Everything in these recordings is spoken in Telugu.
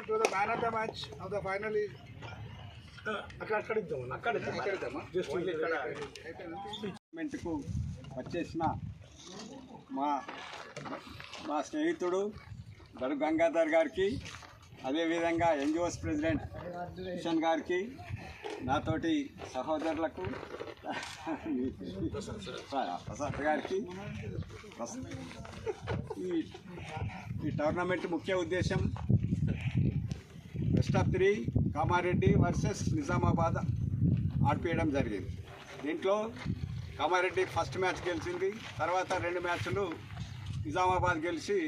to the man of the match of the final is కు వచ్చేసిన మా స్నేహితుడు దరు గంగాధర్ గారికి, అదేవిధంగా ఎన్జిఓస్ ప్రెసిడెంట్ కిషన్ గారికి, నాతోటి సహోదరులకు ప్రసాద్ గారికి. ఈ టోర్నమెంట్ ముఖ్య ఉద్దేశం best of 3 Kamareddy versus Nizamabad ఆడిపేయడం జరిగింది. దీంట్లో కామారెడ్డి ఫస్ట్ మ్యాచ్ గెలిచింది, తర్వాత 2 మ్యాచ్లు నిజామాబాద్ గెలిచి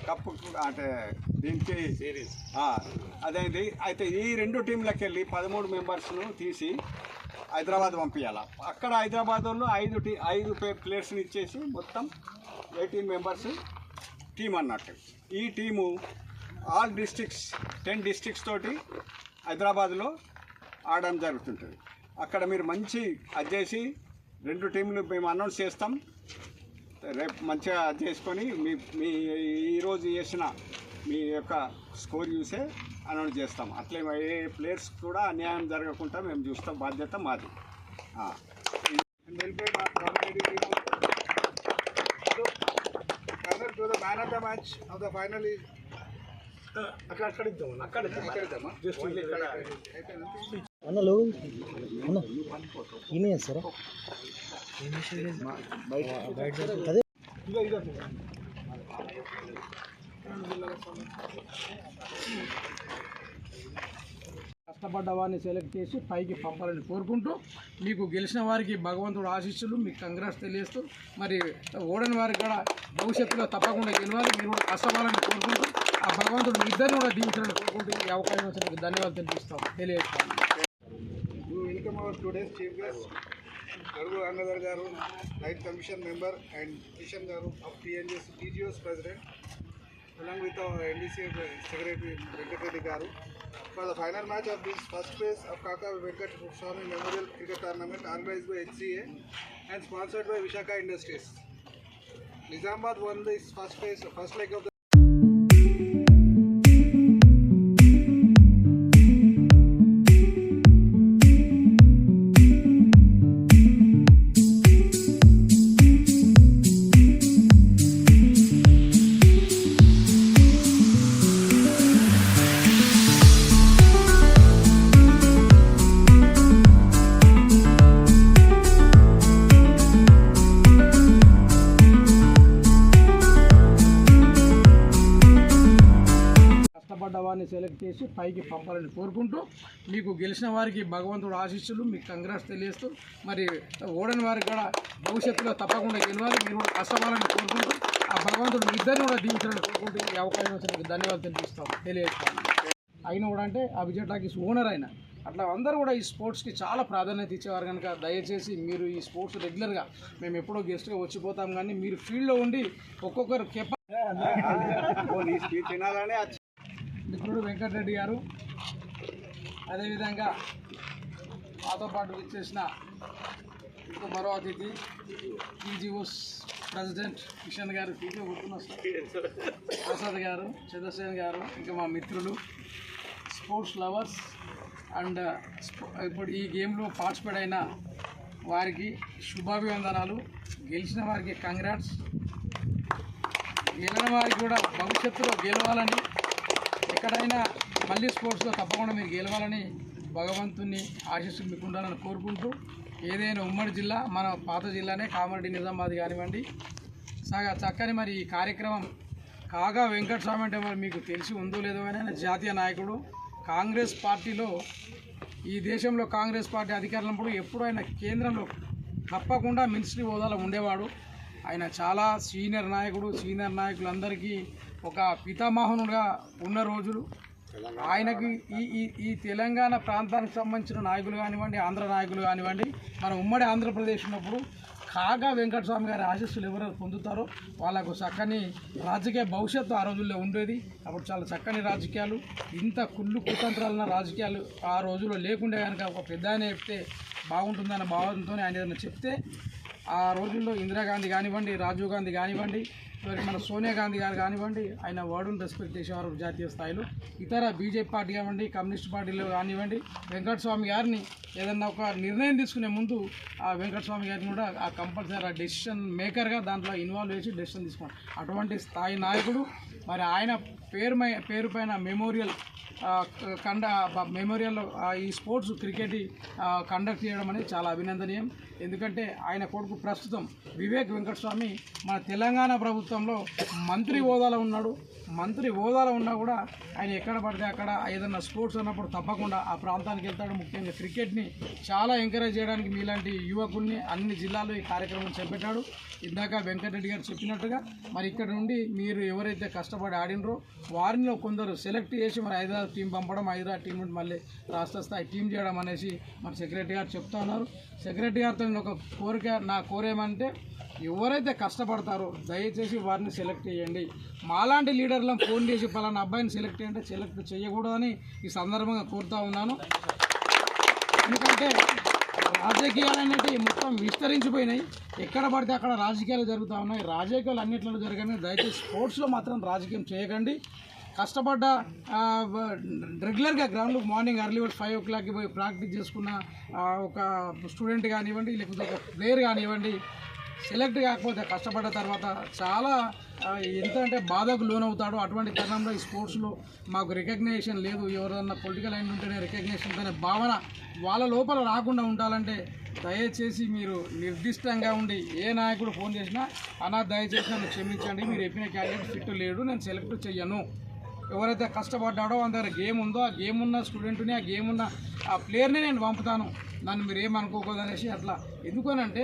కప్పు అంటే దీనికి అదైంది. అయితే ఈ 2 టీంలకు వెళ్ళి 13 మెంబర్స్ను తీసి హైదరాబాద్ పంపించాలి. అక్కడ హైదరాబాద్ వాళ్ళు 5 ప్లేయర్స్ని ఇచ్చేసి మొత్తం 18 మెంబర్స్ టీం అన్నట్టు. ఈ టీము ఆల్ డిస్ట్రిక్ట్స్ 10 డిస్ట్రిక్ట్స్ తోటి హైదరాబాద్లో ఆడడం జరుగుతుంటుంది. అక్కడ మీరు మంచి అది చేసి 2 టీంలు మేము అనౌన్స్ చేస్తాం. రేపు మంచిగా చేసుకొని మీ ఈరోజు చేసిన మీ యొక్క స్కోర్ చూసే అనౌన్స్ చేస్తాం. అట్లే ఏ ప్లేయర్స్ కూడా అన్యాయం జరగకుండా మేము చూస్తాం. బాధ్యత మాది. To the man of the match of the final is అన్న లోగో అన్న ఈయన చేస్తారా అదే కష్టపడ్డ వారిని సెలెక్ట్ చేసి పైకి పంపాలని కోరుకుంటూ, మీకు గెలిచిన వారికి భగవంతుడు ఆశీస్సులు, మీకు కంగ్రాట్స్ తెలియజేస్తూ, మరి ఓడని వారికి కూడా భవిష్యత్తులో తప్పకుండా గెలవాలి. మీరు కూడా కష్టపడాలని కోరుకుంటూ, ఆ భగవంతుడు మీ ఇద్దరిని కూడా దీవించాలని కోరుకుంటూ ఈ అవకాశం వచ్చినందుకు ధన్యవాదాలు తెలియజేస్తాం. Welcome our today's chief guest దరు Gangadhar garu, right commission member, and Kishan garu of TGO's president, along with our NDC secretary Venkatreddy garu, for the final match of this first phase of Kaka Venkat Swamy Memorial Cricket Tournament organized by HCA and sponsored by Vishaka Industries. Nizamabad won this first leg of the వారిని సెలెక్ట్ చేసి పైకి పంపాలని కోరుకుంటూ, మీకు గెలిచిన వారికి భగవంతుడు ఆశీస్సులు, మీకు కంగ్రాట్స్ తెలియజేస్తూ, మరి ఓడని వారికి కూడా భవిష్యత్తులో తప్పకుండా గెలవాలి. మీరు కూడా కష్టపడాలని కోరుకుంటూ, ఆ భగవంతుడు మీ ఇద్దరిని కూడా దీవించాలని కోరుకుంటూ ఈ అవకాశం వచ్చినందుకు ధన్యవాదాలు తెలియజేస్తాం. అయినా కూడా అంటే ఆ విజయ టాకీస్ ఓనర్ అయినా అట్లా అందరూ కూడా ఈ స్పోర్ట్స్కి చాలా ప్రాధాన్యత ఇచ్చేవారు కనుక దయచేసి మీరు ఈ స్పోర్ట్స్ రెగ్యులర్గా మేము ఎప్పుడో గెస్ట్గా వచ్చిపోతాం, కానీ మీరు ఫీల్డ్లో ఉండి ఒక్కొక్కరు మిత్రుడు వెంకటరెడ్డి గారు, అదేవిధంగా మాతో పాటు విచ్చేసిన ఇంకో మరో అతిథి TGO's ప్రెసిడెంట్ కిషన్ గారు, ప్రసాద్ గారు, చంద్రసేన్ గారు, ఇంకా మా మిత్రులు స్పోర్ట్స్ లవర్స్ అండ్ ఇప్పుడు ఈ గేమ్లో పార్టిసిపేట్ అయిన వారికి శుభాభివందనాలు. గెలిచిన వారికి కంగ్రాట్స్, గెలిచిన వారికి కూడా భవిష్యత్తులో గెలవాలని, ఎక్కడైనా మళ్ళీ స్పోర్ట్స్లో తప్పకుండా మీరు గెలవాలని భగవంతుని ఆశీస్సులు మీకు ఉండాలని కోరుకుంటూ, ఏదైనా ఉమ్మడి జిల్లా మన పాత జిల్లానే కామారెడ్డి నిజామాబాద్ కానివ్వండి చక్కని మరి ఈ కార్యక్రమం కాగా వెంకటస్వామి అంటే మరి మీకు తెలిసి ఉందో లేదో అని ఆయన జాతీయ నాయకుడు. కాంగ్రెస్ పార్టీలో ఈ దేశంలో కాంగ్రెస్ పార్టీ అధికారంలో ఎప్పుడు ఆయన కేంద్రంలో తప్పకుండా మినిస్ట్రీ హోదాలో ఉండేవాడు. ఆయన చాలా సీనియర్ నాయకుడు. సీనియర్ నాయకులందరికీ ఒక పితామహనుడుగా ఉన్న రోజులు. ఆయనకి ఈ తెలంగాణ ప్రాంతానికి సంబంధించిన నాయకులు కానివ్వండి, ఆంధ్ర నాయకులు కానివ్వండి, మన ఉమ్మడి ఆంధ్రప్రదేశ్ ఉన్నప్పుడు కాగా వెంకటస్వామి గారి ఆశీస్సులు ఎవరైతే పొందుతారో వాళ్ళకు చక్కని రాజకీయ భవిష్యత్తు ఆ రోజుల్లో ఉండేది. అప్పుడు చాలా చక్కని రాజకీయాలు, ఇంత కుళ్ళు కుతంత్రాలన్న రాజకీయాలు ఆ రోజుల్లో లేకుండే కనుక ఒక పెద్ద ఆయన చెప్తే బాగుంటుందన్న భావంతో ఆయన ఏదైనా చెప్తే ఆ రోజుల్లో ఇందిరాగాంధీ కానివ్వండి, రాజీవ్ గాంధీ కానివ్వండి, మరి మన సోనియా గాంధీ గారు కానివ్వండి, ఆయన వర్డ్ను రెస్పెక్ట్ చేసేవారు జాతీయ స్థాయిలో. ఇతర బీజేపీ పార్టీ కానివ్వండి, కమ్యూనిస్ట్ పార్టీలు కానివ్వండి, వెంకటస్వామి గారిని ఏదన్నా ఒక నిర్ణయం తీసుకునే ముందు ఆ వెంకటస్వామి గారిని కూడా ఆ కంపల్సరీ ఆ డెసిషన్ మేకర్గా దాంట్లో ఇన్వాల్వ్ చేసి డెసిషన్ తీసుకోండి. అటువంటి స్థాయి నాయకుడు. మరి ఆయన పేరు పైన మెమోరియల్ ఈ స్పోర్ట్స్ క్రికెట్ కండక్ట్ చేయడం అనేది చాలా అభినందనీయం. ఎందుకంటే ఆయన కొడుకు ప్రస్తుతం వివేక్ వెంకటస్వామి మన తెలంగాణ ప్రభుత్వంలో మంత్రి హోదాలో ఉన్నాడు. మంత్రి హోదాలో ఉన్నా కూడా ఆయన ఎక్కడ పడితే అక్కడ ఏదన్నా స్పోర్ట్స్ అన్నప్పుడు తప్పకుండా ఆ ప్రాంతానికి వెళ్తాడు. ముఖ్యంగా క్రికెట్ని చాలా ఎంకరేజ్ చేయడానికి మీలాంటి యువకుల్ని అన్ని జిల్లాల్లో ఈ కార్యక్రమం చేపట్టాడు. ఇందాక వెంకటరెడ్డి గారు చెప్పినట్టుగా మరి ఇక్కడ నుండి మీరు ఎవరైతే కష్టపడి ఆడినరో వారిలో కొందరు సెలెక్ట్ చేసి మరి హైదరాబాద్ టీం పంపడం, హైదరాబాద్ టీం నుండి మళ్ళీ రాష్ట్ర స్థాయి టీం చేయడం అనేసి మరి సెక్రటరీ గారు చెప్తా ఉన్నారు. సెక్రటరీ గారితో ఒక నా కోరేమంటే ఎవరైతే కష్టపడతారో దయచేసి వారిని సెలెక్ట్ చేయండి. మాలాంటి లీడర్లను ఫోన్ చేసి పలానా అబ్బాయిని సెలెక్ట్ చేయంటే సెలెక్ట్ చేయకూడదని ఈ సందర్భంగా కోరుతా ఉన్నాను. ఎందుకంటే రాజకీయాలు అనేవి మొత్తం విస్తరించిపోయినాయి. ఎక్కడ పడితే అక్కడ రాజకీయాలు జరుగుతూ ఉన్నాయి. రాజకీయాలు అన్నింటిలో జరగని దయచేసి స్పోర్ట్స్లో మాత్రం రాజకీయం చేయకండి. కష్టపడ్డ రెగ్యులర్గా గ్రౌండ్లో మార్నింగ్ ఎర్లీ 5 o'clockకి పోయి ప్రాక్టీస్ చేసుకున్న ఒక స్టూడెంట్ కానివ్వండి, లేకపోతే ఒక ప్లేయర్ కానివ్వండి, సెలెక్ట్ కాకపోతే కష్టపడ్డ తర్వాత చాలా ఎంత అంటే బాధకు లోనవుతాడు. అటువంటి తరుణంలో ఈ స్పోర్ట్స్లో మాకు రికగ్నేషన్ లేదు, ఎవరన్నా పొలిటికల్ లైన్ ఉంటేనే రికగ్నేషన్ ఉంటేనే భావన వాళ్ళ లోపల రాకుండా ఉండాలంటే దయచేసి మీరు నిర్దిష్టంగా ఉండి ఏ నాయకుడు ఫోన్ చేసినా అన్నా దయచేసి నన్ను క్షమించండి, మీరు చెప్పిన క్యాండిడేట్ ఫిట్ లేడు, నేను సెలెక్ట్ చెయ్యను. ఎవరైతే కష్టపడ్డాడో వాళ్ళ దగ్గర గేమ్ ఉందో ఆ గేమ్ ఉన్న స్టూడెంట్ని, ఆ గేమ్ ఉన్న ఆ ప్లేయర్ని నేను పంపుతాను, నన్ను మీరు ఏమనుకోకూడదు అనేసి అట్లా. ఎందుకనంటే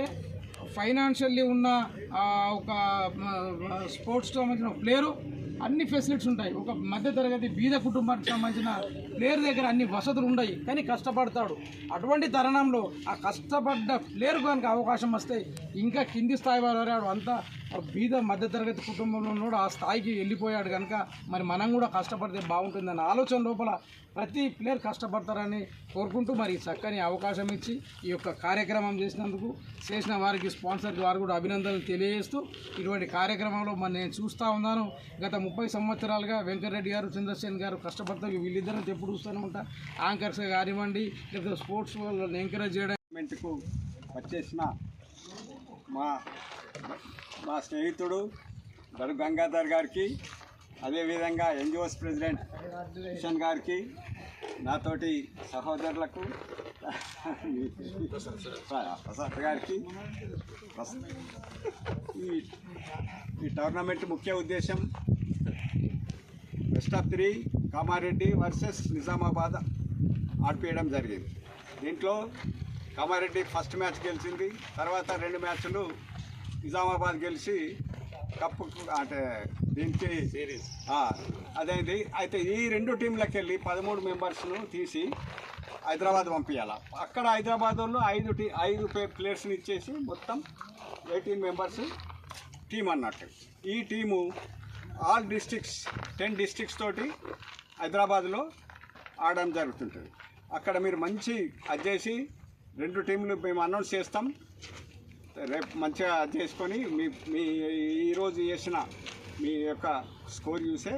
ఫైనాన్షియల్లీ ఉన్న ఒక స్పోర్ట్స్కి సంబంధించిన ప్లేయరు అన్ని ఫెసిలిటీస్ ఉంటాయి. ఒక మధ్యతరగతి బీద కుటుంబానికి సంబంధించిన ప్లేయర్ దగ్గర అన్ని వసతులు ఉన్నాయి, కానీ కష్టపడతాడు. అటువంటి తరుణంలో ఆ కష్టపడ్డ ప్లేయర్ కనుక అవకాశం వస్తే ఇంకా కింది స్థాయి వాడు అంతా బీద మధ్యతరగతి కుటుంబంలో ఉన్నాడు, ఆ స్థాయికి వెళ్ళిపోయాడు. కనుక మరి మనం కూడా కష్టపడితే బాగుంటుందన్న ఆలోచన లోపల ప్రతి ప్లేయర్ కష్టపడతారని కోరుకుంటూ మరి చక్కని అవకాశం ఇచ్చి ఈ యొక్క కార్యక్రమం చేసిన వారికి స్పాన్సర్కి వారు కూడా అభినందనలు తెలియజేస్తూ ఇటువంటి కార్యక్రమంలో మరి నేను చూస్తూ ఉన్నాను. గత 30 సంవత్సరాలుగా వెంకటరెడ్డి గారు, చంద్రసేన్ గారు కష్టపడతారు. వీళ్ళిద్దరిని ఎప్పుడు చూస్తూనే ఉంటా. యాంకర్స్ కానివ్వండి, లేకపోతే స్పోర్ట్స్ వాళ్ళని ఎంకరేజ్ చేయడానికి వచ్చేసిన మా స్నేహితుడు గడు గంగాధర్ గారికి, అదేవిధంగా ఎన్జిఓస్ ప్రెసిడెంట్ కిషన్ గారికి, నాతోటి సహోదరులకు ప్రసాద్ గారికి. ఈ టోర్నమెంట్ ముఖ్య ఉద్దేశం best of 3 Kamareddy versus Nizamabad ఆడిపేయడం జరిగింది. దీంట్లో కామారెడ్డి ఫస్ట్ మ్యాచ్ గెలిచింది. తర్వాత 2 మ్యాచ్లు నిజామాబాద్ గెలిచి కప్పు అంటే దీనికి అదైంది. అయితే ఈ 2 టీంలకు వెళ్ళి 13 మెంబర్స్ను తీసి హైదరాబాద్ పంపించాలి. అక్కడ హైదరాబాద్ వాళ్ళు 5 ప్లేయర్స్ని ఇచ్చేసి మొత్తం 18 మెంబర్స్ టీం అన్నట్టు. ఈ టీము ఆల్ డిస్ట్రిక్ట్స్ 10 డిస్ట్రిక్ట్స్ తోటి హైదరాబాద్లో ఆడడం జరుగుతుంటుంది. అక్కడ మీరు మంచి అది చేసి 2 టీంలు మేము అనౌన్స్ చేస్తాం. రేపు మంచిగా చేసుకొని మీ ఈరోజు చేసిన మీ యొక్క స్కోర్ చూసే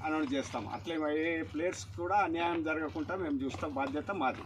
అనౌన్స్ చేస్తాం. అట్లే ఏ ప్లేయర్స్ కూడా అన్యాయం జరగకుండా మేము చూస్తాం. బాధ్యత మాది.